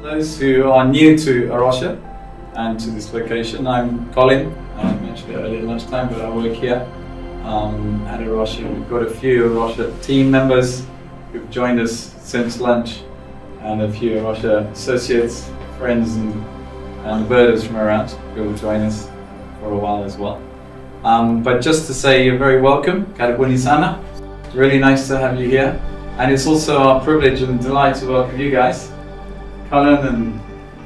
those who are new to A Rocha and to this location, I'm Colin. I mentioned it earlier lunchtime, but I work here at A Rocha. We've got a few A Rocha team members who've joined us since lunch, and a few A Rocha associates, friends, and birders from around who will join us for a while as well. But just to say, you're very welcome. Karibuni sana. It's really nice to have you here. And it's also our privilege and delight to welcome you guys, Cullen and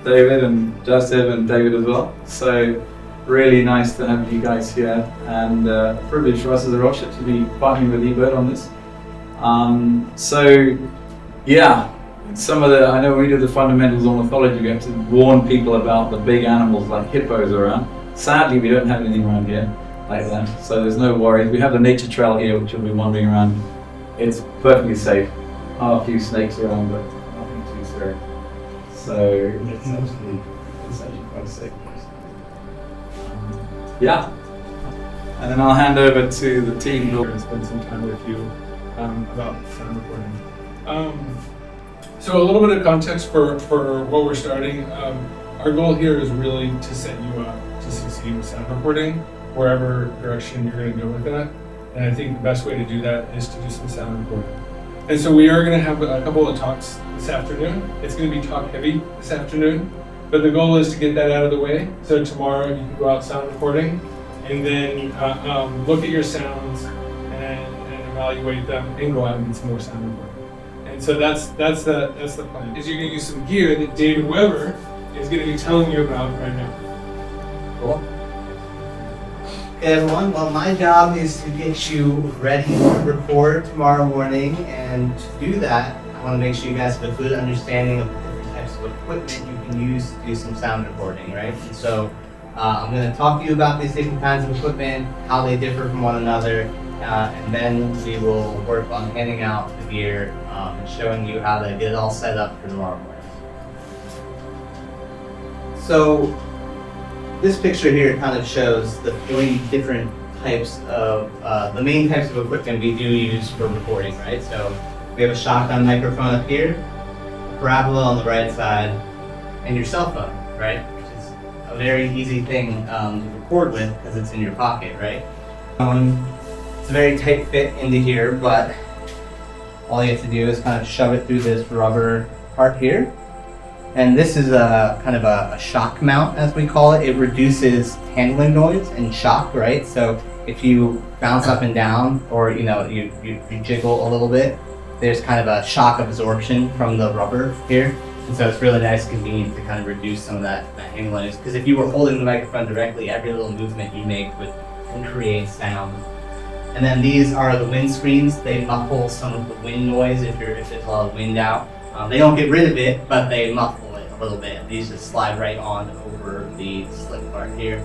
David and Joseph and David as well. So really nice to have you guys here, and a privilege for us as A Rocha to be partnering with eBird on this. So yeah, some of the, I know we do the fundamentals on mythology, we have to warn people about the big animals like hippos around. Sadly, we don't have anything around here like that, so there's no worries. We have the nature trail here, which will be wandering around. It's perfectly safe. A few snakes around, but nothing too serious. So it's actually quite safe. Yeah. And then I'll hand over to the team and spend some time with you about sound recording. So a little bit of context for what we're starting. Our goal here is really to set you up to succeed with sound recording, wherever direction you're going to go with that. And I think the best way to do that is to do some sound recording. And so we are going to have a couple of talks this afternoon. It's going to be talk heavy this afternoon, but the goal is to get that out of the way. So tomorrow you can go out sound recording and then look at your sounds and evaluate them and go out and get some more sound recording. And so that's the plan. Is you're going to use some gear that David Weber is going to be telling you about right now. Cool. Hey everyone, well my job is to get you ready to record tomorrow morning, and to do that I want to make sure you guys have a good understanding of the different types of equipment you can use to do some sound recording, right? And so I'm going to talk to you about these different kinds of equipment, how they differ from one another, and then we will work on handing out the gear and showing you how to get it all set up for tomorrow morning. So this picture here kind of shows the three different types of, the main types of equipment we do use for recording, right? So we have a shotgun microphone up here, a parabola on the right side, and your cell phone, right? Which is a very easy thing to record with because it's in your pocket, right? It's a very tight fit into here, but all you have to do is kind of shove it through this rubber part here. And this is a kind of a shock mount, as we call it. It reduces handling noise and shock, right? So if you bounce up and down, or you jiggle a little bit, there's kind of a shock absorption from the rubber here. And so it's really nice and convenient to kind of reduce some of that handling noise. Because if you were holding the microphone directly, every little movement you make would create sound. And then these are the wind screens. They muffle some of the wind noise if there's a lot of wind out. They don't get rid of it, but they muffle it a little bit. These just slide right on over the slick part here.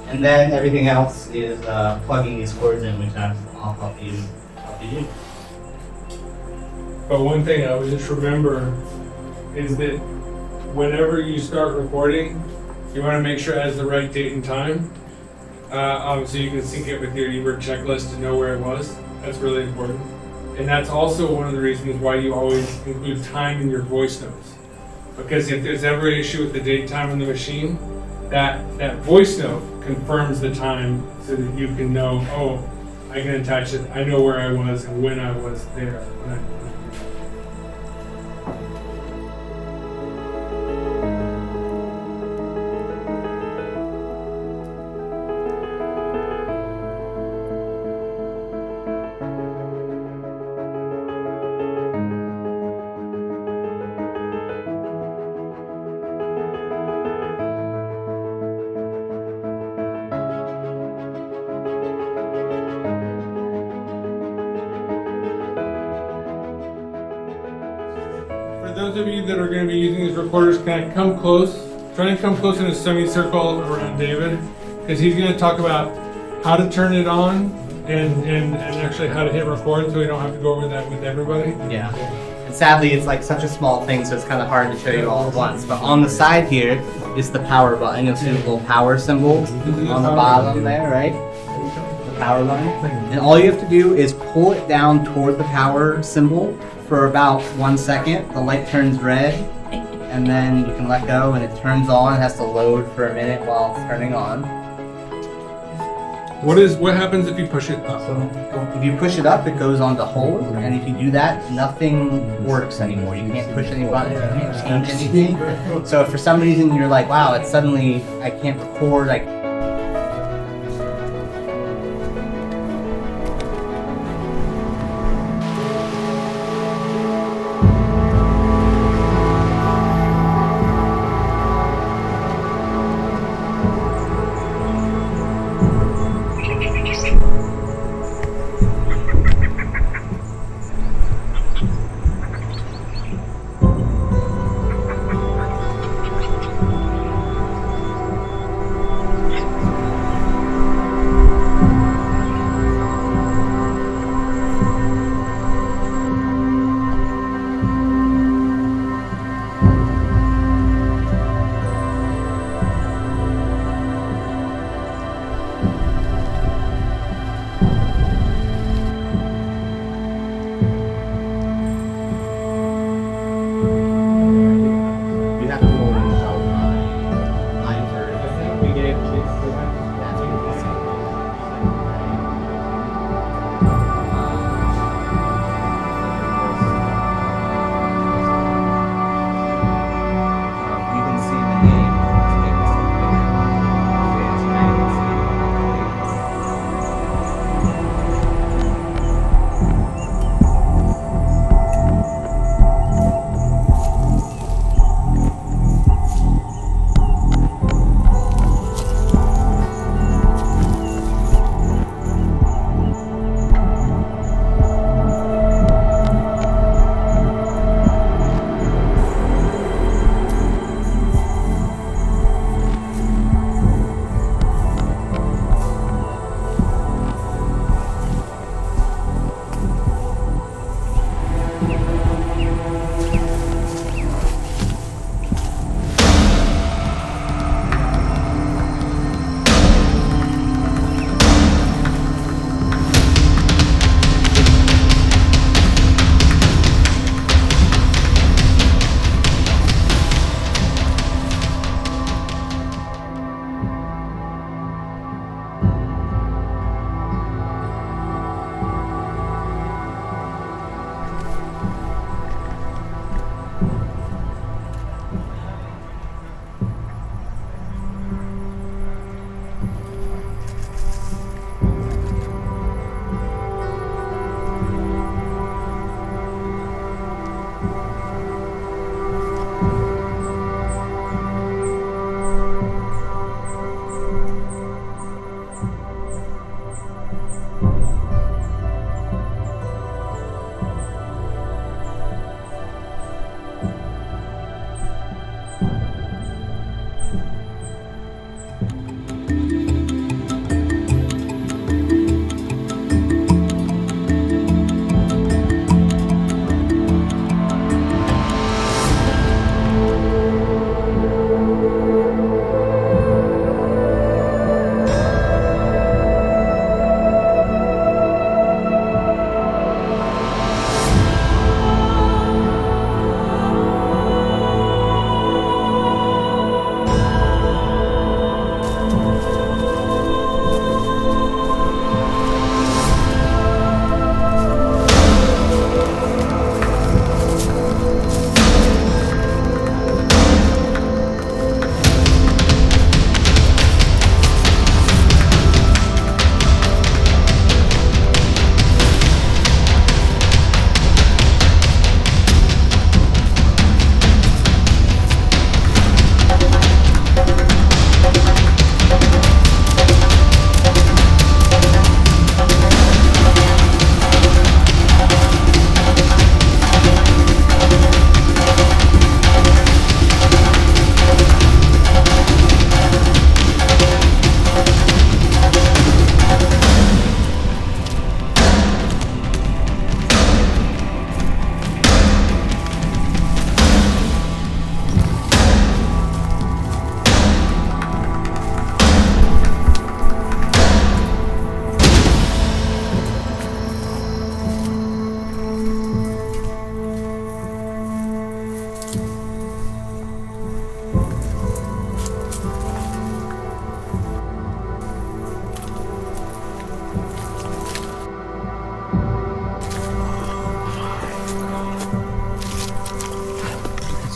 And then everything else is plugging these cords in, which I'll help you do. But one thing I would just remember is that whenever you start recording, you want to make sure it has the right date and time. Obviously you can sync it with your eBird checklist to know where it was. That's really important. And that's also one of the reasons why you always include time in your voice notes. Because if there's ever an issue with the date and time on the machine, that voice note confirms the time so that you can know, oh, I can attach it, I know where I was and when I was there. Those of you that are going to be using these recorders, can I come close? Try to come close in a semicircle around David, because he's going to talk about how to turn it on and actually how to hit record, so we don't have to go over that with everybody. Yeah. And sadly, it's like such a small thing, so it's kind of hard to show you all at once. But on the side here is the power button. You'll see the little power symbol on the bottom there, right? The power button. And all you have to do is pull it down toward the power symbol for about 1 second. The light turns red, and then you can let go and it turns on. It has to load for a minute while it's turning on. What happens if you push it up? So if you push it up, it goes on to hold, and if you do that, nothing works anymore. You can't push any buttons, you can't change anything. So if for some reason you're like, wow, it's suddenly, I can't record,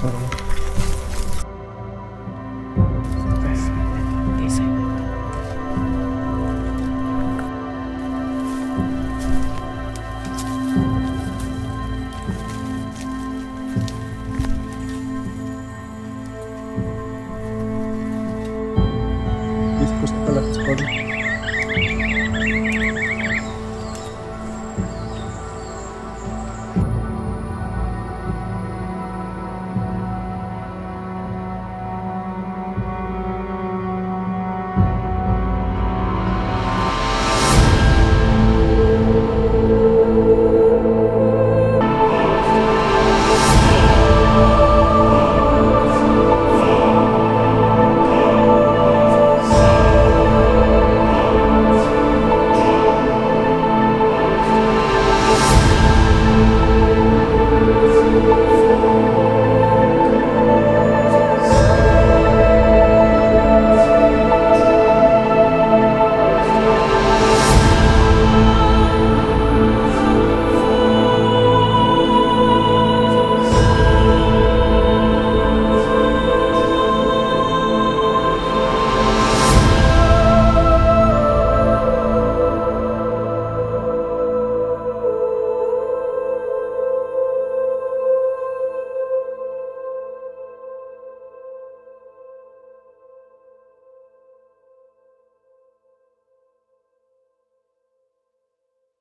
Dispuesta a la escuela.